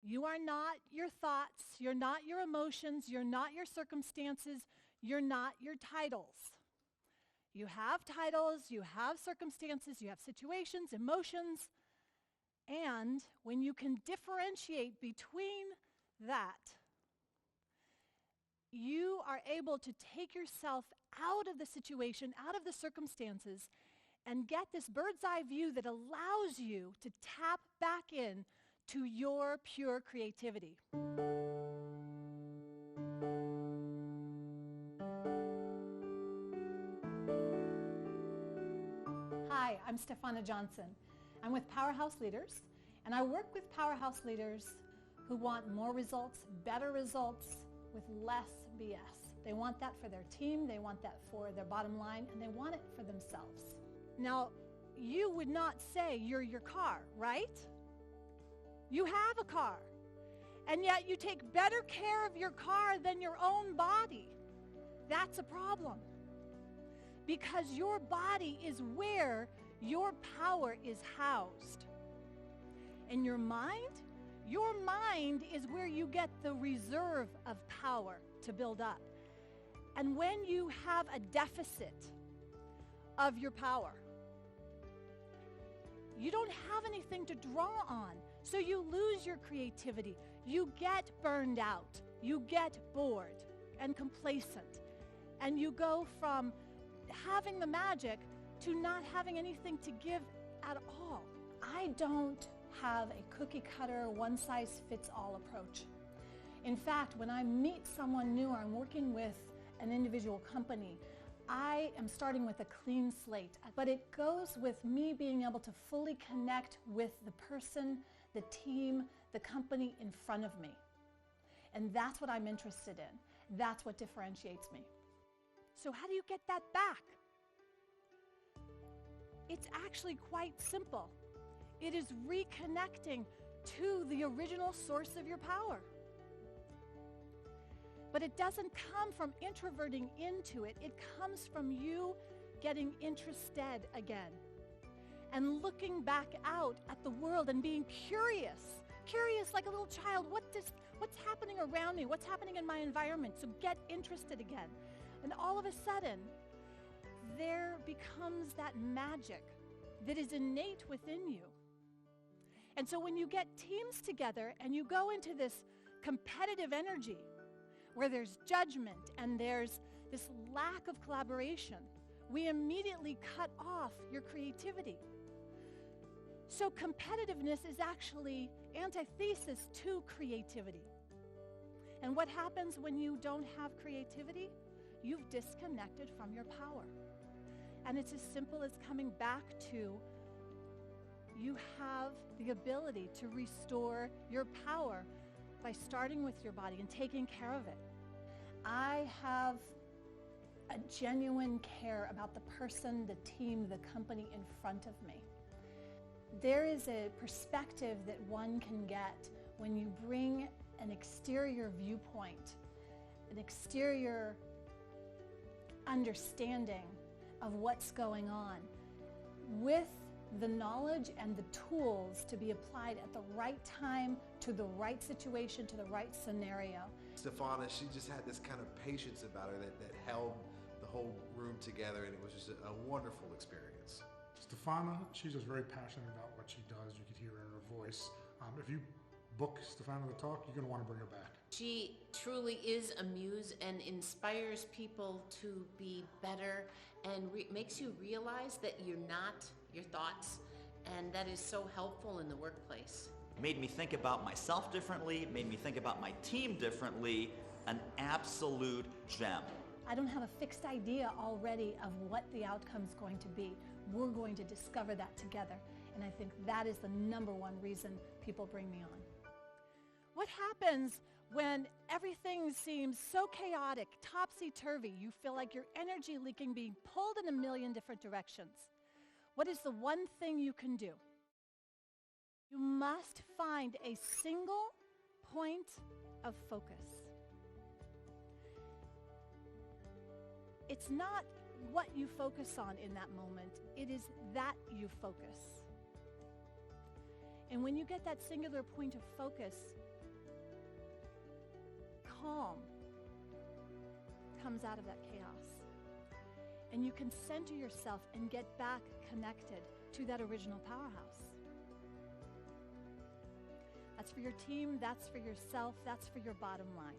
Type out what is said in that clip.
You are not your thoughts, you're not your emotions, you're not your circumstances, you're not your titles. You have titles, you have circumstances, you have situations, emotions, and when you can differentiate between that, you are able to take yourself out of the situation, out of the circumstances, and get this bird's eye view that allows you to tap back in to your pure creativity. Hi, I'm Stephana Johnson. I'm with Powerhouse Leaders, and I work with Powerhouse Leaders who want more results, better results, with less BS. They want that for their team, they want that for their bottom line, and they want it for themselves. Now, you would not say you're your car, right? You have a car, and yet you take better care of your car than your own body. That's a problem. Because your body is where your power is housed. And your mind is where you get the reserve of power to build up. And when you have a deficit of your power, you don't have anything to draw on. So you lose your creativity. You get burned out. You get bored and complacent. And you go from having the magic to not having anything to give at all. I don't have a cookie cutter, one-size-fits-all approach. In fact, when I meet someone new or I'm working with an individual company, I am starting with a clean slate, but it goes with me being able to fully connect with the person, the team, the company in front of me. And that's what I'm interested in. That's what differentiates me. So how do you get that back? It's actually quite simple. It is reconnecting to the original source of your power. But it doesn't come from introverting into it. It comes from you getting interested again and looking back out at the world and being curious like a little child. What's happening around me? What's happening in my environment? So get interested again. And all of a sudden, there becomes that magic that is innate within you. And so when you get teams together and you go into this competitive energy where there's judgment and there's this lack of collaboration, we immediately cut off your creativity. So competitiveness is actually antithesis to creativity. And what happens when you don't have creativity? You've disconnected from your power. And it's as simple as coming back to you have the ability to restore your power by starting with your body and taking care of it. I have a genuine care about the person, the team, the company in front of me. There is a perspective that one can get when you bring an exterior viewpoint, an exterior understanding of what's going on with the knowledge and the tools to be applied at the right time, to the right situation, to the right scenario. Stephana, she just had this kind of patience about her that held the whole room together, and it was just a wonderful experience. Stephana, she's just very passionate about what she does. You could hear it in her voice. If you book Stephana to talk, you're going to want to bring her back. She truly is a muse and inspires people to be better and makes you realize that you're not your thoughts, and that is so helpful in the workplace. It made me think about myself differently, made me think about my team differently, an absolute gem. I don't have a fixed idea already of what the outcome's going to be. We're going to discover that together, and I think that is the number one reason people bring me on. What happens when everything seems so chaotic, topsy-turvy? You feel like your energy leaking, being pulled in a million different directions. What is the one thing you can do? You must find a single point of focus. It's not what you focus on in that moment. It is that you focus. And when you get that singular point of focus, calm comes out of that chaos. And you can center yourself and get back connected to that original powerhouse. That's for your team, that's for yourself, that's for your bottom line.